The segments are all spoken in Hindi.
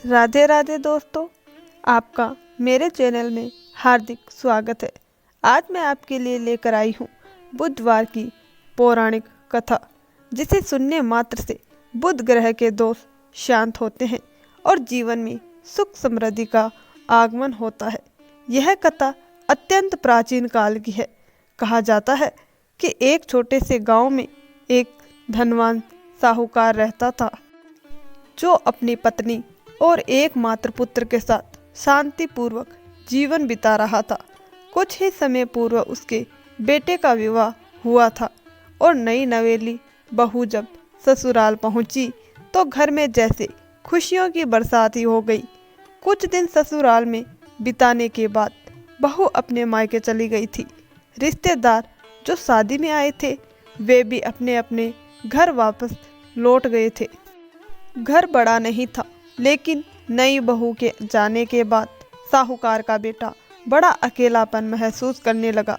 राधे राधे दोस्तों, आपका मेरे चैनल में हार्दिक स्वागत है। आज मैं आपके लिए लेकर आई हूँ बुधवार की पौराणिक कथा, जिसे सुनने मात्र से बुध ग्रह के दोष शांत होते हैं और जीवन में सुख समृद्धि का आगमन होता है। यह कथा अत्यंत प्राचीन काल की है। कहा जाता है कि एक छोटे से गांव में एक धनवान साहूकार रहता था, जो अपनी पत्नी और एकमात्र पुत्र के साथ शांतिपूर्वक जीवन बिता रहा था। कुछ ही समय पूर्व उसके बेटे का विवाह हुआ था और नई नवेली बहू जब ससुराल पहुंची तो घर में जैसे खुशियों की बरसात ही हो गई। कुछ दिन ससुराल में बिताने के बाद बहू अपने मायके चली गई थी। रिश्तेदार जो शादी में आए थे वे भी अपने अपने घर वापस लौट गए थे। घर बड़ा नहीं था, लेकिन नई बहू के जाने के बाद साहूकार का बेटा बड़ा अकेलापन महसूस करने लगा।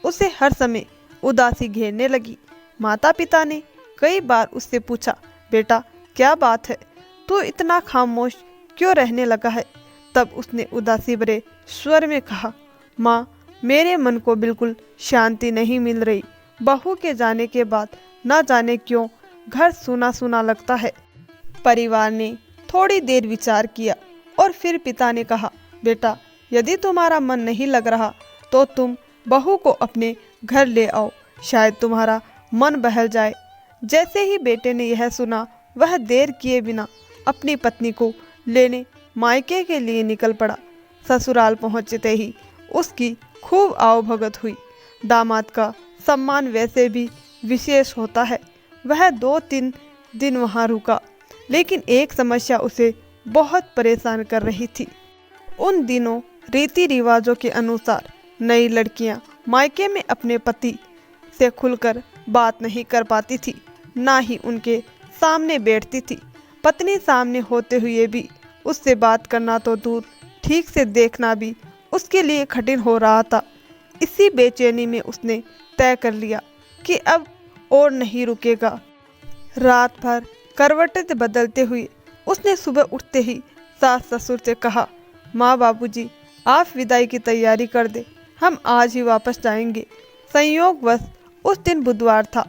उसे हर समय उदासी घेरने लगी। माता पिता ने कई बार उससे पूछा, बेटा क्या बात है, तू इतना खामोश क्यों रहने लगा है? तब उसने उदासी भरे स्वर में कहा, माँ, मेरे मन को बिल्कुल शांति नहीं मिल रही। बहू के जाने के बाद न जाने क्यों घर सूना सूना लगता है। परिवार ने थोड़ी देर विचार किया और फिर पिता ने कहा, बेटा यदि तुम्हारा मन नहीं लग रहा तो तुम बहू को अपने घर ले आओ, शायद तुम्हारा मन बहल जाए। जैसे ही बेटे ने यह सुना, वह देर किए बिना अपनी पत्नी को लेने मायके के लिए निकल पड़ा। ससुराल पहुंचते ही उसकी खूब आवभगत हुई। दामाद का सम्मान वैसे भी विशेष होता है। वह 2-3 दिन वहां रुका, लेकिन एक समस्या उसे बहुत परेशान कर रही थी। उन दिनों रीति रिवाजों के अनुसार नई लड़कियां मायके में अपने पति से खुलकर बात नहीं कर पाती थी, ना ही उनके सामने बैठती थी। पत्नी सामने होते हुए भी उससे बात करना तो दूर, ठीक से देखना भी उसके लिए कठिन हो रहा था। इसी बेचैनी में उसने तय कर लिया कि अब और नहीं रुकेगा। रात भर करवटें बदलते हुए उसने सुबह उठते ही सास ससुर से कहा, माँ बाबूजी, आप विदाई की तैयारी कर दे, हम आज ही वापस जाएंगे। संयोगवश उस दिन बुधवार था।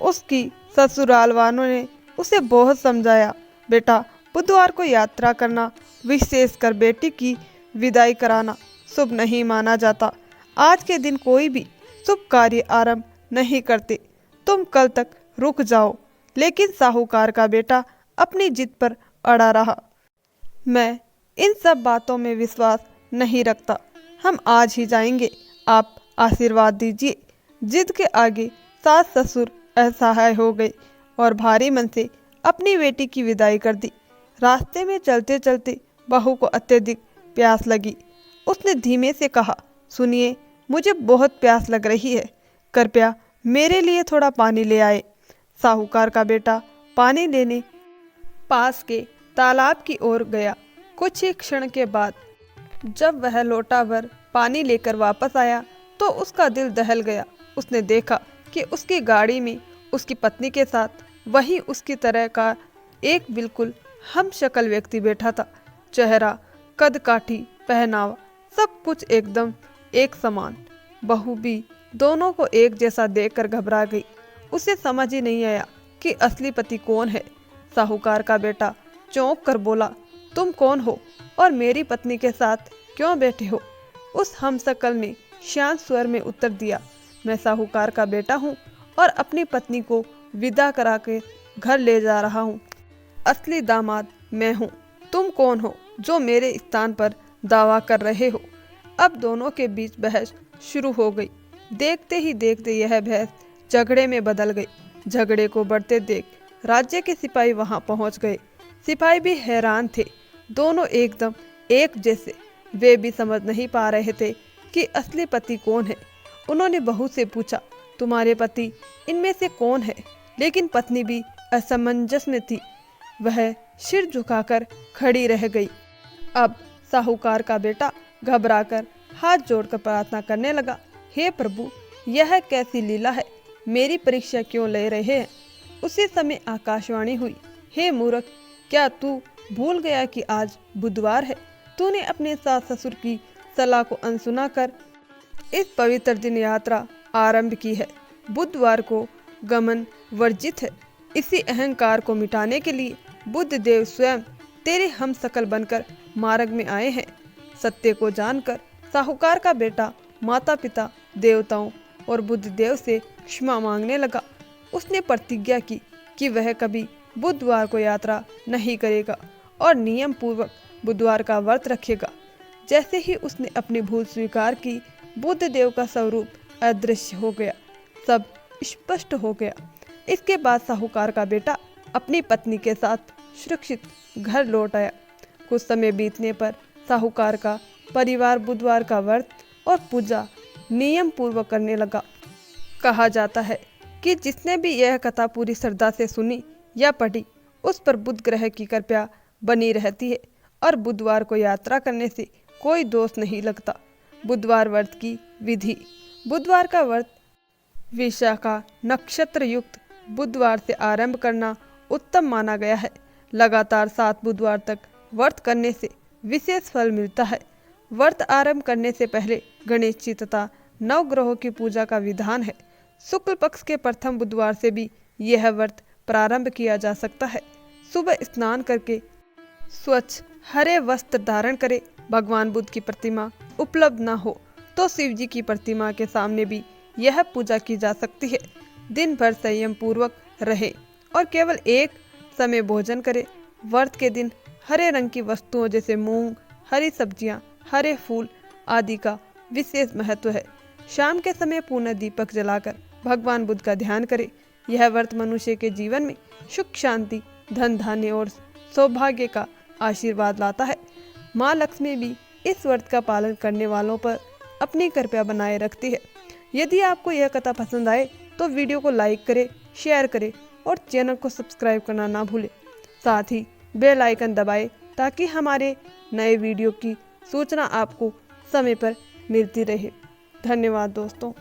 उसकी ससुराल वालों ने उसे बहुत समझाया, बेटा बुधवार को यात्रा करना, विशेषकर बेटी की विदाई कराना शुभ नहीं माना जाता। आज के दिन कोई भी शुभ कार्य आरंभ नहीं करते, तुम कल तक रुक जाओ। लेकिन साहूकार का बेटा अपनी जिद पर अड़ा रहा। मैं इन सब बातों में विश्वास नहीं रखता, हम आज ही जाएंगे, आप आशीर्वाद दीजिए। जिद के आगे सास ससुर असहाय हो गए और भारी मन से अपनी बेटी की विदाई कर दी। रास्ते में चलते चलते बहू को अत्यधिक प्यास लगी। उसने धीमे से कहा, सुनिए, मुझे बहुत प्यास लग रही है, कृपया मेरे लिए थोड़ा पानी ले आए। साहूकार का बेटा पानी लेने पास के तालाब की ओर गया। कुछ ही क्षण के बाद जब वह लोटा भर पानी लेकर वापस आया तो उसका दिल दहल गया। उसने देखा कि उसकी गाड़ी में उसकी पत्नी के साथ वही उसकी तरह का एक बिल्कुल हमशक्ल व्यक्ति बैठा था। चेहरा, कद काठी, पहनावा, सब कुछ एकदम एक समान। बहू भी दोनों को एक जैसा देखकर घबरा गई। उसे समझ ही नहीं आया कि असली पति कौन है। साहूकार का बेटा चौंक कर बोला, तुम कौन हो और मेरी पत्नी के साथ क्यों बैठे हो? उस हमशक्ल ने शांत स्वर में उत्तर दिया, मैं साहूकार का बेटा हूँ और अपनी पत्नी को विदा करा के घर ले जा रहा हूँ। असली दामाद मैं हूँ। तुम कौन हो जो मेरे स्थान पर दावा कर रहे हो? अब दोनों के बीच बहस शुरू हो गई। देखते ही देखते यह बहस झगड़े में बदल गई। झगड़े को बढ़ते देख राज्य के सिपाही वहां पहुंच गए। सिपाही भी हैरान थे, दोनों एकदम एक जैसे। वे भी समझ नहीं पा रहे थे कि असली पति कौन है। उन्होंने बहू से पूछा, तुम्हारे पति इनमें से कौन है? लेकिन पत्नी भी असमंजस में थी। वह सिर झुकाकर खड़ी रह गई। अब साहूकार का बेटा घबराकर हाथ जोड़कर प्रार्थना करने लगा, हे प्रभु, यह कैसी लीला है, मेरी परीक्षा क्यों ले रहे हैं? उसी समय आकाशवाणी हुई, हे मूर्ख, क्या तू भूल गया कि आज बुधवार है। तूने अपने सास ससुर की सलाह को अनसुना कर इस पवित्र दिन यात्रा आरंभ की है। बुधवार को गमन वर्जित है। इसी अहंकार को मिटाने के लिए बुद्ध देव स्वयं तेरे हम शकल बनकर मार्ग में आए हैं। सत्य को जानकर साहूकार का बेटा माता पिता, देवताओं और बुद्ध देव से क्षमा मांगने लगा। उसने प्रतिज्ञा की कि वह कभी बुधवार को यात्रा नहीं करेगा और नियम पूर्वक बुधवार का व्रत रखेगा। जैसे ही उसने अपनी भूल स्वीकार की, बुद्ध देव का स्वरूप अदृश्य हो गया, सब स्पष्ट हो गया। इसके बाद साहूकार का बेटा अपनी पत्नी के साथ सुरक्षित घर लौट आया। कुछ समय बीतने पर साहूकार का परिवार बुधवार का व्रत और पूजा नियम पूर्वक करने लगा। कहा जाता है कि जिसने भी यह कथा पूरी श्रद्धा से सुनी या पढ़ी, उस पर बुध ग्रह की कृपा बनी रहती है और बुधवार को यात्रा करने से कोई दोष नहीं लगता। बुधवार व्रत की विधि। बुधवार का व्रत विशाखा नक्षत्र युक्त बुधवार से आरंभ करना उत्तम माना गया है। लगातार 7 बुधवार तक व्रत करने से विशेष फल मिलता है। व्रत आरंभ करने से पहले गणेश जी तथा नवग्रहों की पूजा का विधान है। शुक्ल पक्ष के प्रथम बुधवार से भी यह व्रत प्रारंभ किया जा सकता है। सुबह स्नान करके स्वच्छ हरे वस्त्र धारण करें। भगवान बुद्ध की प्रतिमा उपलब्ध न हो तो शिव जी की प्रतिमा के सामने भी यह पूजा की जा सकती है। दिन भर संयम पूर्वक रहे और केवल एक समय भोजन करें। व्रत के दिन हरे रंग की वस्तुओं जैसे मूंग, हरी सब्जियां, हरे फूल आदि का विशेष महत्व है। शाम के समय पूर्ण दीपक जलाकर भगवान बुद्ध का ध्यान करें। यह व्रत मनुष्य के जीवन में सुख, शांति, धन धान्य और सौभाग्य का आशीर्वाद लाता है। माँ लक्ष्मी भी इस व्रत का पालन करने वालों पर अपनी कृपा बनाए रखती है। यदि आपको यह कथा पसंद आए तो वीडियो को लाइक करें, शेयर करें और चैनल को सब्सक्राइब करना ना भूलें। साथ ही बेल आइकन दबाएं ताकि हमारे नए वीडियो की सूचना आपको समय पर मिलती रहे। धन्यवाद दोस्तों।